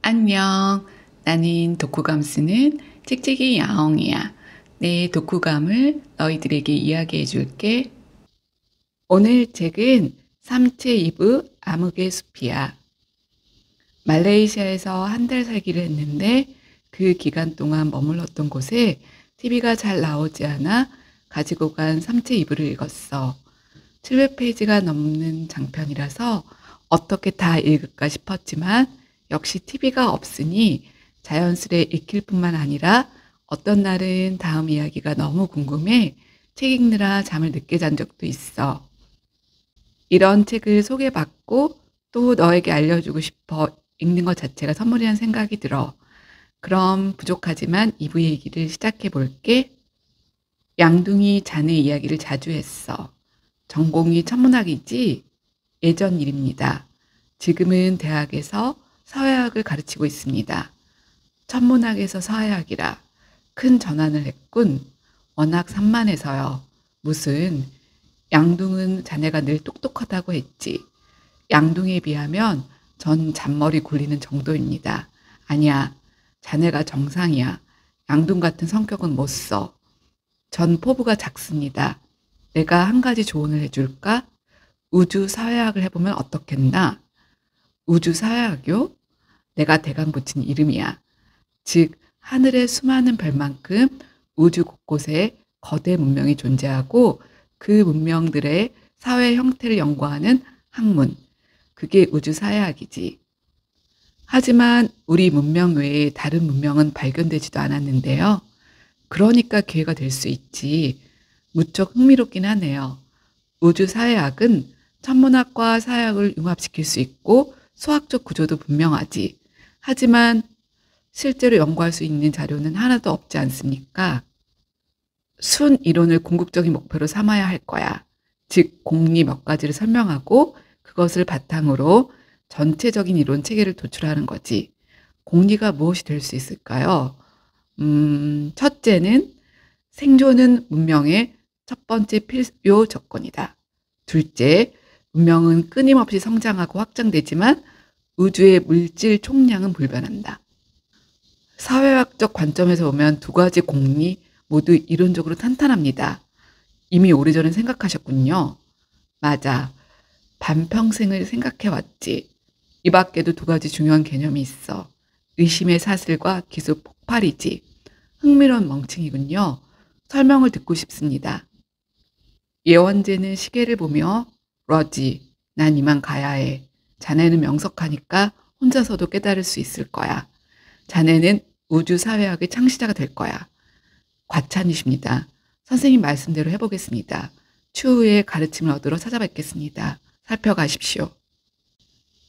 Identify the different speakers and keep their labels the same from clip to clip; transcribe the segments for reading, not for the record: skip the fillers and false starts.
Speaker 1: 안녕. 나는 독후감 쓰는 찍찍이 야옹이야. 내 독후감을 너희들에게 이야기해 줄게. 오늘 책은 삼체이브 암흑의 숲이야. 말레이시아에서 한 달 살기를 했는데 그 기간 동안 머물렀던 곳에 TV가 잘 나오지 않아 가지고 간 삼체이브를 읽었어. 700페이지가 넘는 장편이라서 어떻게 다 읽을까 싶었지만 역시 TV가 없으니 자연스레 읽힐 뿐만 아니라 어떤 날은 다음 이야기가 너무 궁금해 책 읽느라 잠을 늦게 잔 적도 있어. 이런 책을 소개받고 또 너에게 알려주고 싶어 읽는 것 자체가 선물이라는 생각이 들어. 그럼 부족하지만 2부 얘기를 시작해 볼게. 양둥이 자네 이야기를 자주 했어. 전공이 천문학이지? 예전 일입니다. 지금은 대학에서 서예학을 가르치고 있습니다. 천문학에서 서예학이라 큰 전환을 했군. 워낙 산만해서요. 무슨 양둥은 자네가 늘 똑똑하다고 했지. 양둥에 비하면 전 잔머리 굴리는 정도입니다. 아니야, 자네가 정상이야. 양둥 같은 성격은 못 써. 전 포부가 작습니다. 내가 한 가지 조언을 해줄까? 우주 사회학을 해보면 어떻겠나? 우주 사회학이요? 내가 대강 붙인 이름이야. 즉, 하늘의 수많은 별만큼 우주 곳곳에 거대 문명이 존재하고 그 문명들의 사회 형태를 연구하는 학문. 그게 우주 사회학이지. 하지만 우리 문명 외에 다른 문명은 발견되지도 않았는데요. 그러니까 기회가 될 수 있지. 무척 흥미롭긴 하네요. 우주 사회학은 천문학과 사회학을 융합시킬 수 있고 수학적 구조도 분명하지. 하지만 실제로 연구할 수 있는 자료는 하나도 없지 않습니까? 순 이론을 궁극적인 목표로 삼아야 할 거야. 즉, 공리 몇 가지를 설명하고 그것을 바탕으로 전체적인 이론 체계를 도출하는 거지. 공리가 무엇이 될 수 있을까요? 첫째는 생존은 문명의 첫 번째 필요 조건이다. 둘째, 문명은 끊임없이 성장하고 확장되지만 우주의 물질 총량은 불변한다. 사회학적 관점에서 보면 두 가지 공리 모두 이론적으로 탄탄합니다. 이미 오래전에 생각하셨군요. 맞아. 반평생을 생각해왔지. 이 밖에도 두 가지 중요한 개념이 있어. 의심의 사슬과 기술 폭발이지. 흥미로운 멍청이군요. 설명을 듣고 싶습니다. 예원재는 시계를 보며 러지, 난 이만 가야 해. 자네는 명석하니까 혼자서도 깨달을 수 있을 거야. 자네는 우주사회학의 창시자가 될 거야. 과찬이십니다. 선생님 말씀대로 해보겠습니다. 추후에 가르침을 얻으러 찾아뵙겠습니다. 살펴가십시오.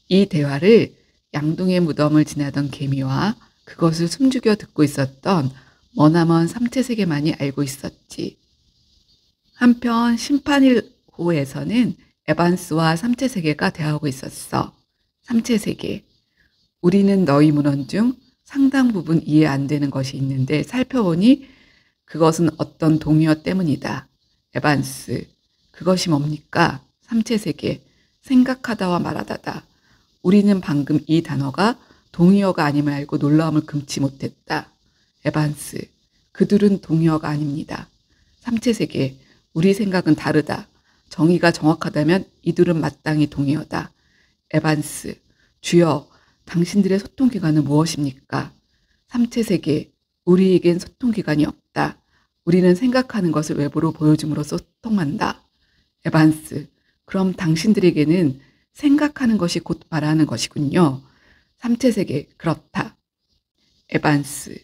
Speaker 1: 이 대화를 양동의 무덤을 지나던 개미와 그것을 숨죽여 듣고 있었던 머나먼 삼체세계만이 알고 있었지. 한편 심판일호에서는 에반스와 삼체세계가 대화하고 있었어. 삼체세계. 우리는 너희 문헌 중 상당 부분 이해 안 되는 것이 있는데 살펴보니 그것은 어떤 동의어 때문이다. 에반스. 그것이 뭡니까? 삼체세계. 생각하다와 말하다다. 우리는 방금 이 단어가 동의어가 아님을 알고 놀라움을 금치 못했다. 에반스. 그들은 동의어가 아닙니다. 삼체세계. 우리 생각은 다르다. 정의가 정확하다면 이들은 마땅히 동의어다. 에반스. 주여, 당신들의 소통기관은 무엇입니까? 삼체세계. 우리에겐 소통기관이 없다. 우리는 생각하는 것을 외부로 보여줌으로써 소통한다. 에반스. 그럼 당신들에게는 생각하는 것이 곧 말하는 것이군요. 삼체세계. 그렇다. 에반스.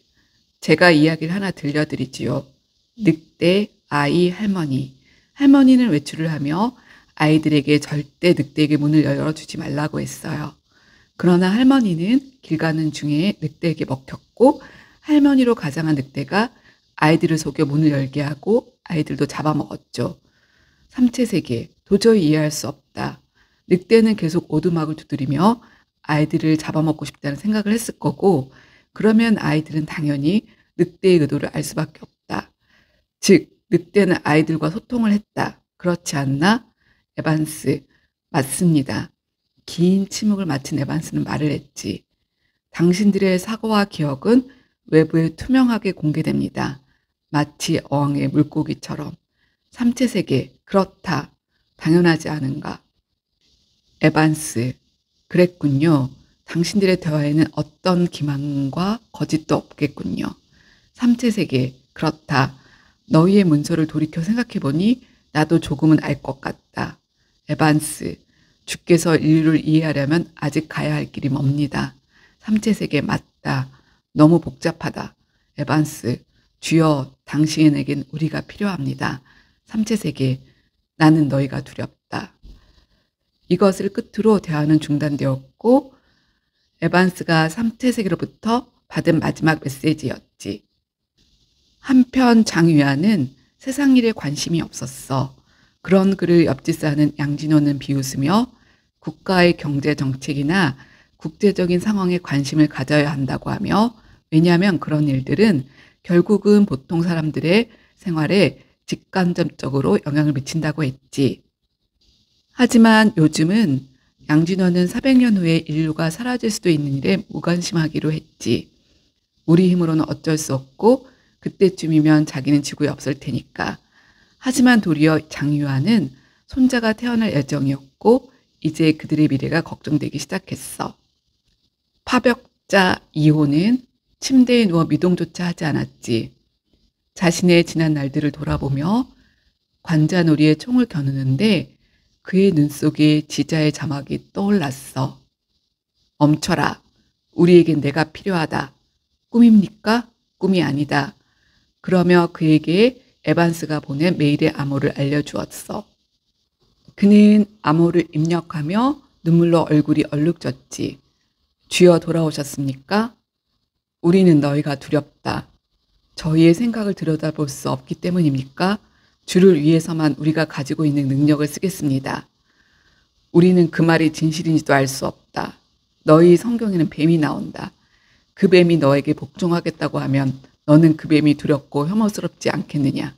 Speaker 1: 제가 이야기를 하나 들려드리지요. 늑대, 아이, 할머니. 할머니는 외출을 하며 아이들에게 절대 늑대에게 문을 열어주지 말라고 했어요. 그러나 할머니는 길 가는 중에 늑대에게 먹혔고 할머니로 가장한 늑대가 아이들을 속여 문을 열게 하고 아이들도 잡아먹었죠. 삼체세계. 도저히 이해할 수 없다. 늑대는 계속 오두막을 두드리며 아이들을 잡아먹고 싶다는 생각을 했을 거고 그러면 아이들은 당연히 늑대의 의도를 알 수밖에 없다. 즉, 늑대는 아이들과 소통을 했다. 그렇지 않나? 에반스. 맞습니다. 긴 침묵을 마친 에반스는 말을 했지. 당신들의 사고와 기억은 외부에 투명하게 공개됩니다. 마치 어항의 물고기처럼. 삼체 세계, 그렇다. 당연하지 않은가? 에반스, 그랬군요. 당신들의 대화에는 어떤 기만과 거짓도 없겠군요. 삼체 세계, 그렇다. 너희의 문서를 돌이켜 생각해보니 나도 조금은 알 것 같다. 에반스, 주께서 인류를 이해하려면 아직 가야 할 길이 멉니다. 삼체 세계 맞다. 너무 복잡하다. 에반스, 주여, 당신에겐 우리가 필요합니다. 삼체 세계, 나는 너희가 두렵다. 이것을 끝으로 대화는 중단되었고 에반스가 삼체 세계로부터 받은 마지막 메시지였지. 한편 장유아는 세상 일에 관심이 없었어. 그런 그를 옆집사는 양진호는 비웃으며 국가의 경제 정책이나 국제적인 상황에 관심을 가져야 한다고 하며, 왜냐하면 그런 일들은 결국은 보통 사람들의 생활에 직간접적으로 영향을 미친다고 했지. 하지만 요즘은 양진호는 400년 후에 인류가 사라질 수도 있는 일에 무관심하기로 했지. 우리 힘으로는 어쩔 수 없고 그때쯤이면 자기는 지구에 없을 테니까. 하지만 도리어 장유아는 손자가 태어날 예정이었고 이제 그들의 미래가 걱정되기 시작했어. 파벽자 이호는 침대에 누워 미동조차 하지 않았지. 자신의 지난 날들을 돌아보며 관자놀이에 총을 겨누는데 그의 눈 속에 지자의 자막이 떠올랐어. 멈춰라. 우리에겐 내가 필요하다. 꿈입니까? 꿈이 아니다. 그러며 그에게 에반스가 보낸 메일의 암호를 알려주었어. 그는 암호를 입력하며 눈물로 얼굴이 얼룩졌지. 주여 돌아오셨습니까? 우리는 너희가 두렵다. 저희의 생각을 들여다볼 수 없기 때문입니까? 주를 위해서만 우리가 가지고 있는 능력을 쓰겠습니다. 우리는 그 말이 진실인지도 알 수 없다. 너희 성경에는 뱀이 나온다. 그 뱀이 너에게 복종하겠다고 하면 너는 그 뱀이 두렵고 혐오스럽지 않겠느냐?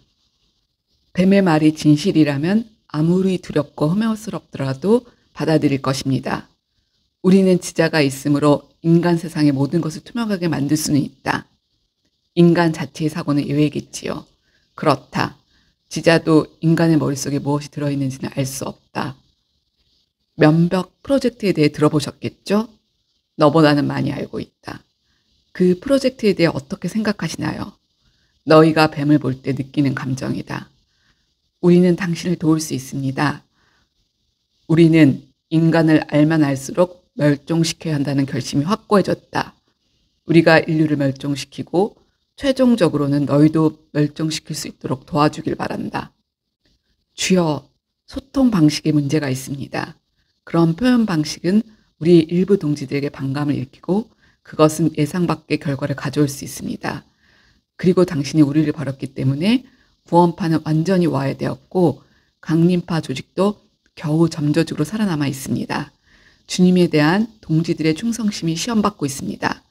Speaker 1: 뱀의 말이 진실이라면 아무리 두렵고 혐오스럽더라도 받아들일 것입니다. 우리는 지자가 있으므로 인간 세상의 모든 것을 투명하게 만들 수는 있다. 인간 자체의 사고는 예외겠지요. 그렇다. 지자도 인간의 머릿속에 무엇이 들어있는지는 알 수 없다. 면벽 프로젝트에 대해 들어보셨겠죠? 너보다는 많이 알고 있다. 그 프로젝트에 대해 어떻게 생각하시나요? 너희가 뱀을 볼 때 느끼는 감정이다. 우리는 당신을 도울 수 있습니다. 우리는 인간을 알면 알수록 멸종시켜야 한다는 결심이 확고해졌다. 우리가 인류를 멸종시키고 최종적으로는 너희도 멸종시킬 수 있도록 도와주길 바란다. 주여, 소통 방식에 문제가 있습니다. 그런 표현 방식은 우리 일부 동지들에게 반감을 일으키고 그것은 예상 밖의 결과를 가져올 수 있습니다. 그리고 당신이 우리를 버렸기 때문에 구원파는 완전히 와해되었고 강림파 조직도 겨우 잠재적으로 살아남아 있습니다. 주님에 대한 동지들의 충성심이 시험받고 있습니다.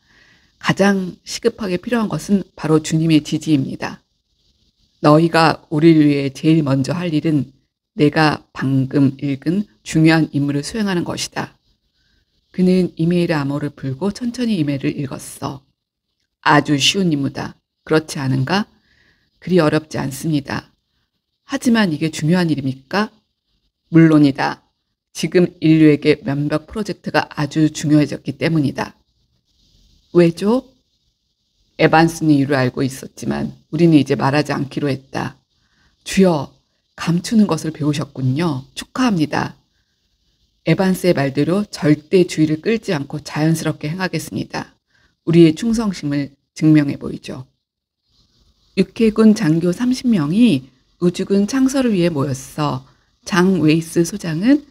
Speaker 1: 가장 시급하게 필요한 것은 바로 주님의 지지입니다. 너희가 우리를 위해 제일 먼저 할 일은 내가 방금 읽은 중요한 임무를 수행하는 것이다. 그는 이메일의 암호를 풀고 천천히 이메일을 읽었어. 아주 쉬운 임무다. 그렇지 않은가? 그리 어렵지 않습니다. 하지만 이게 중요한 일입니까? 물론이다. 지금 인류에게 면벽 프로젝트가 아주 중요해졌기 때문이다. 왜죠? 에반스는 이유를 알고 있었지만 우리는 이제 말하지 않기로 했다. 주여, 감추는 것을 배우셨군요. 축하합니다. 에반스의 말대로 절대 주의를 끌지 않고 자연스럽게 행하겠습니다. 우리의 충성심을 증명해 보이죠. 육해군 장교 30명이 우주군 창설을 위해 모였어. 장 웨이스 소장은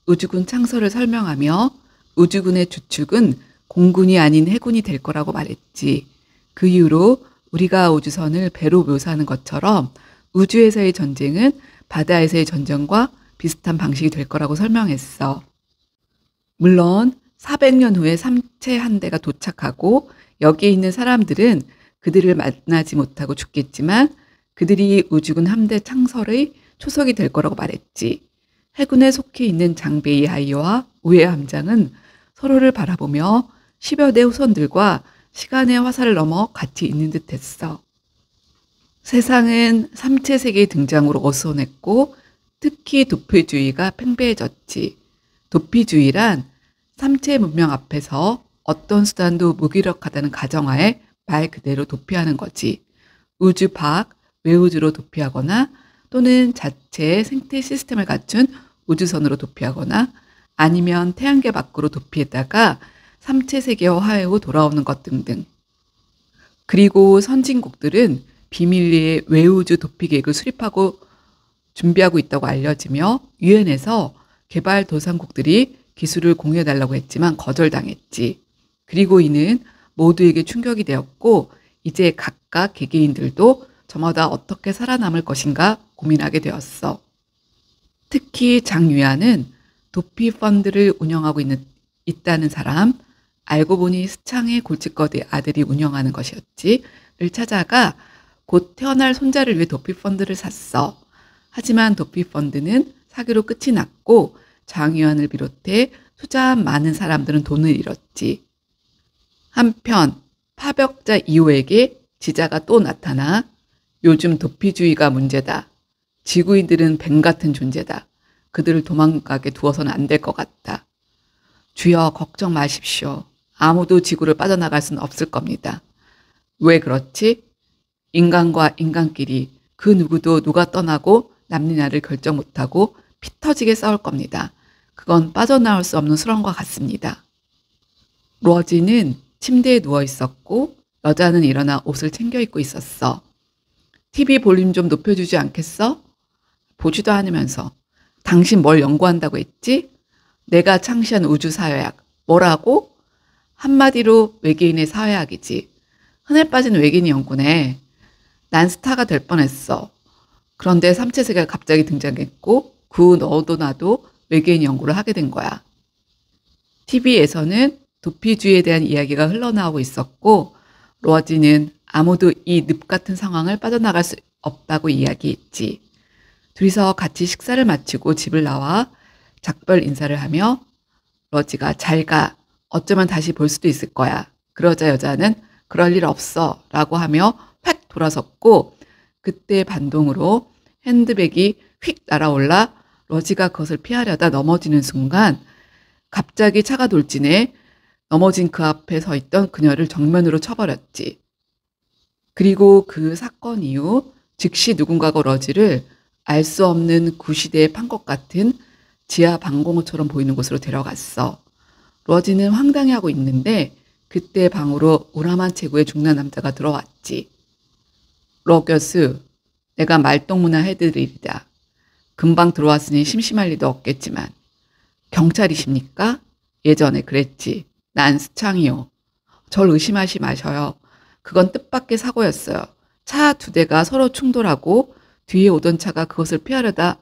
Speaker 1: 우주군 창설을 설명하며 우주군의 주축은 공군이 아닌 해군이 될 거라고 말했지. 그 이후로 우리가 우주선을 배로 묘사하는 것처럼 우주에서의 전쟁은 바다에서의 전쟁과 비슷한 방식이 될 거라고 설명했어. 물론 400년 후에 삼체 한 대가 도착하고 여기에 있는 사람들은 그들을 만나지 못하고 죽겠지만 그들이 우주군 함대 창설의 초석이 될 거라고 말했지. 해군에 속해 있는 장베이 하이와 우에 함장은 서로를 바라보며 10여 대 후손들과 시간의 화살을 넘어 같이 있는 듯했어. 세상은 삼체 세계의 등장으로 어수선했고 특히 도피주의가 팽배해졌지. 도피주의란 삼체 문명 앞에서 어떤 수단도 무기력하다는 가정하에 말 그대로 도피하는 거지. 우주 밖, 외우주로 도피하거나 또는 자체의 생태 시스템을 갖춘 우주선으로 도피하거나 아니면 태양계 밖으로 도피했다가 삼체 세계와 화해 후 돌아오는 것 등등. 그리고 선진국들은 비밀리에 외우주 도피 계획을 수립하고 준비하고 있다고 알려지며 유엔에서 개발도상국들이 기술을 공유해달라고 했지만 거절당했지. 그리고 이는 모두에게 충격이 되었고 이제 각각 개개인들도 저마다 어떻게 살아남을 것인가 고민하게 되었어. 특히 장유아는 도피 펀드를 운영하고 있다는 사람, 알고 보니 스창의 골칫거리 아들이 운영하는 것이었지,를 찾아가 곧 태어날 손자를 위해 도피 펀드를 샀어. 하지만 도피 펀드는 사기로 끝이 났고 장유안을 비롯해 투자한 많은 사람들은 돈을 잃었지. 한편 파벽자 2호에게 지자가 또 나타나 요즘 도피주의가 문제다. 지구인들은 뱀 같은 존재다. 그들을 도망가게 두어서는 안 될 것 같다. 주여 걱정 마십시오. 아무도 지구를 빠져나갈 수는 없을 겁니다. 왜 그렇지? 인간과 인간끼리 그 누구도 누가 떠나고 남느냐를 결정 못하고 피 터지게 싸울 겁니다. 그건 빠져나올 수 없는 수렁과 같습니다. 로지는 침대에 누워 있었고 여자는 일어나 옷을 챙겨 입고 있었어. TV 볼륨 좀 높여주지 않겠어? 보지도 않으면서. 당신 뭘 연구한다고 했지? 내가 창시한 우주사회학. 뭐라고? 한마디로 외계인의 사회학이지. 흔해 빠진 외계인 연구네. 난 스타가 될 뻔했어. 그런데 삼체세계가 갑자기 등장했고 그 후 너도 나도 외계인 연구를 하게 된 거야. TV에서는 도피주의에 대한 이야기가 흘러나오고 있었고 로지는 아무도 이 늪 같은 상황을 빠져나갈 수 없다고 이야기했지. 둘이서 같이 식사를 마치고 집을 나와 작별 인사를 하며 로지가 잘 가. 어쩌면 다시 볼 수도 있을 거야. 그러자 여자는 그럴 일 없어 라고 하며 휙 돌아섰고 그때 반동으로 핸드백이 휙 날아올라 로지가 그것을 피하려다 넘어지는 순간 갑자기 차가 돌진해 넘어진 그 앞에 서 있던 그녀를 정면으로 쳐버렸지. 그리고 그 사건 이후 즉시 누군가가 로지를 알 수 없는 구시대에 판 것 같은 지하 방공호처럼 보이는 곳으로 데려갔어. 로지는 황당해하고 있는데 그때 방으로 우람한 체구의 중년 남자가 들어왔지. 로 교수, 내가 말동무나 해드리리다. 금방 들어왔으니 심심할 리도 없겠지만. 경찰이십니까? 예전에 그랬지. 난 스창이요. 절 의심하시 마셔요. 그건 뜻밖의 사고였어요. 차 두 대가 서로 충돌하고 뒤에 오던 차가 그것을 피하려다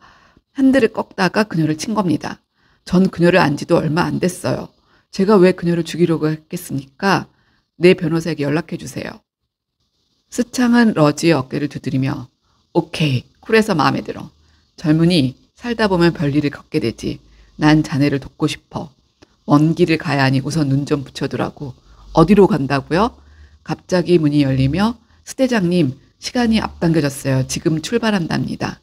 Speaker 1: 핸들을 꺾다가 그녀를 친 겁니다. 전 그녀를 안 지도 얼마 안 됐어요. 제가 왜 그녀를 죽이려고 했겠습니까? 내 변호사에게 연락해 주세요. 스창은 러지의 어깨를 두드리며 오케이, 쿨해서 마음에 들어. 젊은이, 살다 보면 별일을 겪게 되지. 난 자네를 돕고 싶어. 먼 길을 가야 하니 우선 눈 좀 붙여두라고. 어디로 간다고요? 갑자기 문이 열리며 스대장님, 시간이 앞당겨졌어요. 지금 출발한답니다.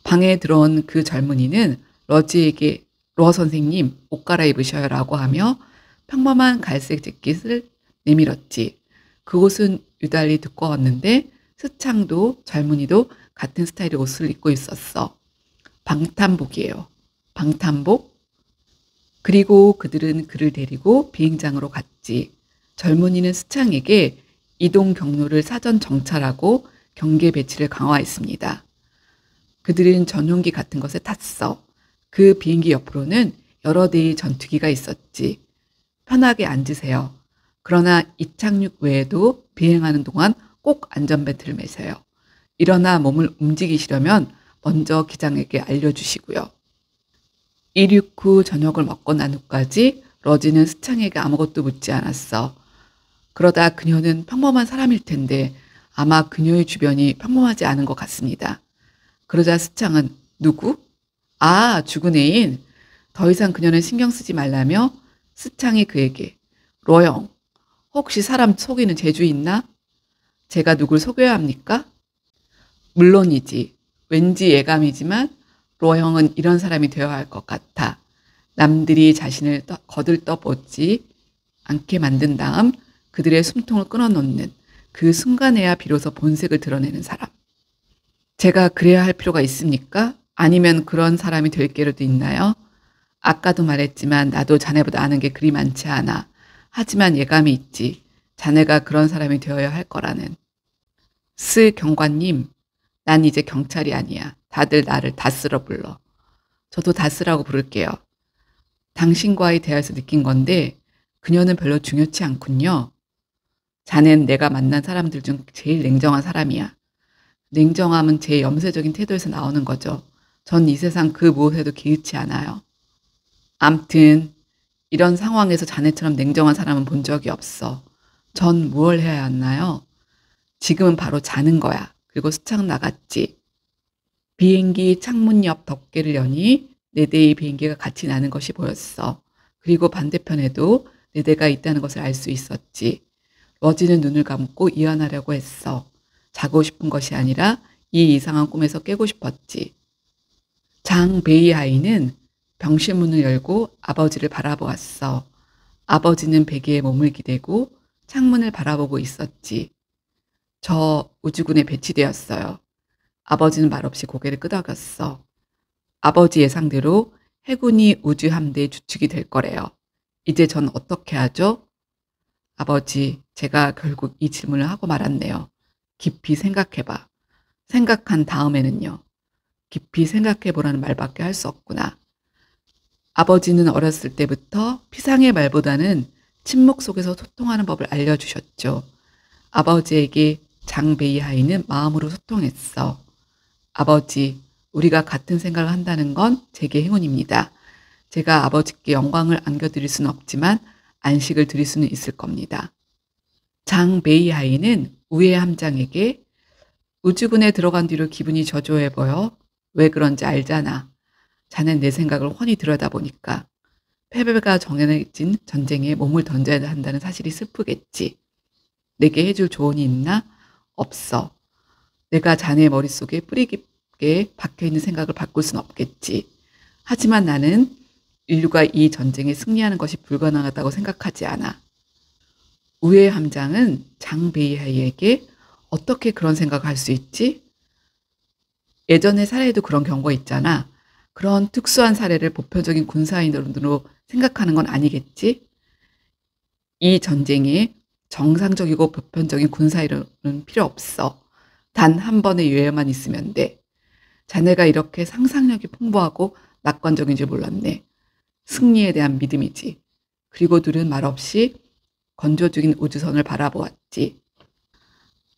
Speaker 1: 방에 들어온 그 젊은이는 러지에게 로 선생님 옷 갈아입으셔요 라고 하며 평범한 갈색 재킷을 내밀었지. 그곳은 유달리 두꺼웠는데 스창도 젊은이도 같은 스타일의 옷을 입고 있었어. 방탄복이에요. 방탄복? 그리고 그들은 그를 데리고 비행장으로 갔지. 젊은이는 스창에게 이동 경로를 사전 정찰하고 경계 배치를 강화했습니다. 그들은 전용기 같은 것에 탔어. 그 비행기 옆으로는 여러 대의 전투기가 있었지. 편하게 앉으세요. 그러나 이착륙 외에도 비행하는 동안 꼭 안전벨트를 매세요. 일어나 몸을 움직이시려면 먼저 기장에게 알려주시고요. 이륙 후 저녁을 먹고 난 후까지 러지는 스창에게 아무것도 묻지 않았어. 그러다 그녀는 평범한 사람일 텐데 아마 그녀의 주변이 평범하지 않은 것 같습니다. 그러자 스창은 누구? 아, 죽은 애인. 더 이상 그녀는 신경 쓰지 말라며 스창이 그에게 로영, 혹시 사람 속이는 재주 있나? 제가 누굴 속여야 합니까? 물론이지. 왠지 예감이지만 로형은 이런 사람이 되어야 할 것 같아. 남들이 자신을 거들떠보지 않게 만든 다음 그들의 숨통을 끊어놓는 그 순간에야 비로소 본색을 드러내는 사람. 제가 그래야 할 필요가 있습니까? 아니면 그런 사람이 될 게라도 있나요? 아까도 말했지만 나도 자네보다 아는 게 그리 많지 않아. 하지만 예감이 있지. 자네가 그런 사람이 되어야 할 거라는. 경관님, 난 이제 경찰이 아니야. 다들 나를 다스라 불러. 저도 다스라고 부를게요. 당신과의 대화에서 느낀 건데 그녀는 별로 중요치 않군요. 자넨 내가 만난 사람들 중 제일 냉정한 사람이야. 냉정함은 제 염세적인 태도에서 나오는 거죠. 전 이 세상 그 무엇에도 개의치 않아요. 암튼 이런 상황에서 자네처럼 냉정한 사람은 본 적이 없어. 전 무얼 해야 하나요? 지금은 바로 자는 거야. 그리고 수창 나갔지. 비행기 창문 옆 덮개를 여니 4대의 비행기가 같이 나는 것이 보였어. 그리고 반대편에도 4대가 있다는 것을 알 수 있었지. 러지는 눈을 감고 이완하려고 했어. 자고 싶은 것이 아니라 이 이상한 꿈에서 깨고 싶었지. 장 베이하이는 병실 문을 열고 아버지를 바라보았어. 아버지는 베개에 몸을 기대고 창문을 바라보고 있었지. 저 우주군에 배치되었어요. 아버지는 말없이 고개를 끄덕였어. 아버지 예상대로 해군이 우주 함대의 주축이 될 거래요. 이제 전 어떻게 하죠? 아버지, 제가 결국 이 질문을 하고 말았네요. 깊이 생각해봐. 생각한 다음에는요. 깊이 생각해보라는 말밖에 할 수 없구나. 아버지는 어렸을 때부터 피상의 말보다는 침묵 속에서 소통하는 법을 알려주셨죠. 아버지에게 장 베이하이는 마음으로 소통했어. 아버지, 우리가 같은 생각을 한다는 건 제게 행운입니다. 제가 아버지께 영광을 안겨드릴 수는 없지만 안식을 드릴 수는 있을 겁니다. 장 베이하이는 우회 함장에게 우주군에 들어간 뒤로 기분이 저조해 보여. 왜 그런지 알잖아. 자넨 내 생각을 훤히 들여다보니까 패배가 정해진 전쟁에 몸을 던져야 한다는 사실이 슬프겠지. 내게 해줄 조언이 있나? 없어. 내가 자네의 머릿속에 뿌리 깊게 박혀있는 생각을 바꿀 순 없겠지. 하지만 나는 인류가 이 전쟁에 승리하는 것이 불가능하다고 생각하지 않아. 우회 함장은 장 베이하이에게 어떻게 그런 생각을 할 수 있지? 예전의 사례에도 그런 경우가 있잖아. 그런 특수한 사례를 보편적인 군사인으로 생각하는 건 아니겠지? 이 전쟁에 정상적이고 보편적인 군사이론은 필요 없어. 단 한 번의 유해만 있으면 돼. 자네가 이렇게 상상력이 풍부하고 낙관적인 줄 몰랐네. 승리에 대한 믿음이지. 그리고 둘은 말없이 건조 중인 우주선을 바라보았지.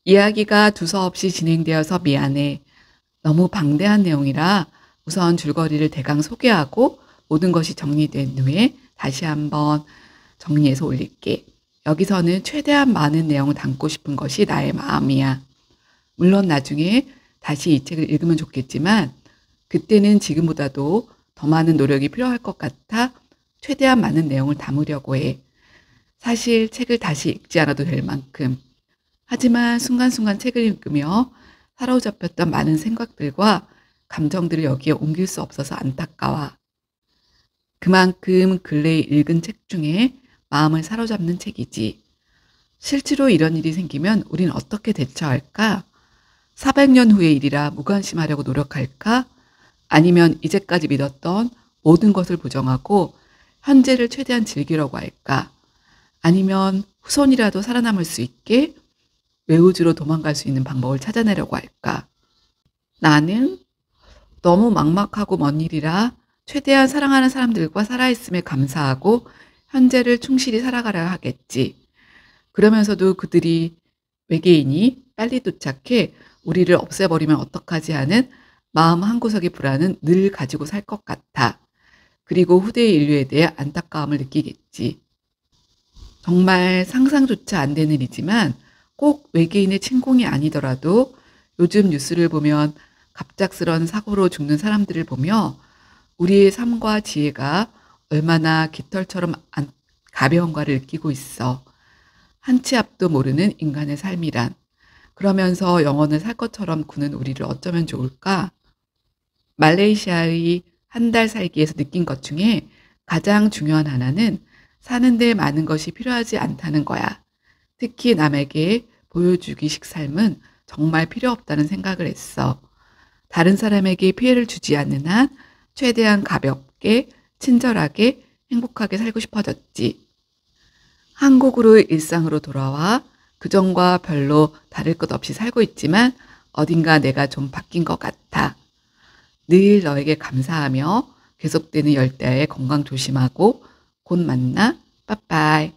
Speaker 1: 이야기가 두서없이 진행되어서 미안해. 너무 방대한 내용이라 우선 줄거리를 대강 소개하고 모든 것이 정리된 후에 다시 한번 정리해서 올릴게. 여기서는 최대한 많은 내용을 담고 싶은 것이 나의 마음이야. 물론 나중에 다시 이 책을 읽으면 좋겠지만 그때는 지금보다도 더 많은 노력이 필요할 것 같아 최대한 많은 내용을 담으려고 해. 사실 책을 다시 읽지 않아도 될 만큼. 하지만 순간순간 책을 읽으며 사로잡혔던 많은 생각들과 감정들을 여기에 옮길 수 없어서 안타까워. 그만큼 근래에 읽은 책 중에 마음을 사로잡는 책이지. 실제로 이런 일이 생기면 우린 어떻게 대처할까? 400년 후의 일이라 무관심하려고 노력할까? 아니면 이제까지 믿었던 모든 것을 부정하고 현재를 최대한 즐기려고 할까? 아니면 후손이라도 살아남을 수 있게 외우주로 도망갈 수 있는 방법을 찾아내려고 할까? 나는 너무 막막하고 먼 일이라 최대한 사랑하는 사람들과 살아있음에 감사하고 현재를 충실히 살아가려 하겠지. 그러면서도 그들이 외계인이 빨리 도착해 우리를 없애버리면 어떡하지 하는 마음 한구석의 불안은 늘 가지고 살 것 같아. 그리고 후대의 인류에 대해 안타까움을 느끼겠지. 정말 상상조차 안 되는 일이지만 꼭 외계인의 침공이 아니더라도 요즘 뉴스를 보면 갑작스런 사고로 죽는 사람들을 보며 우리의 삶과 지혜가 얼마나 깃털처럼 가벼움과를 느끼고 있어. 한 치 앞도 모르는 인간의 삶이란. 그러면서 영혼을 살 것처럼 구는 우리를 어쩌면 좋을까? 말레이시아의 한 달 살기에서 느낀 것 중에 가장 중요한 하나는 사는데 많은 것이 필요하지 않다는 거야. 특히 남에게 보여주기식 삶은 정말 필요 없다는 생각을 했어. 다른 사람에게 피해를 주지 않는 한 최대한 가볍게, 친절하게, 행복하게 살고 싶어졌지. 한국으로 일상으로 돌아와 그전과 별로 다를 것 없이 살고 있지만 어딘가 내가 좀 바뀐 것 같아. 늘 너에게 감사하며 계속되는 열대야의 건강 조심하고 곧 만나. 빠빠이.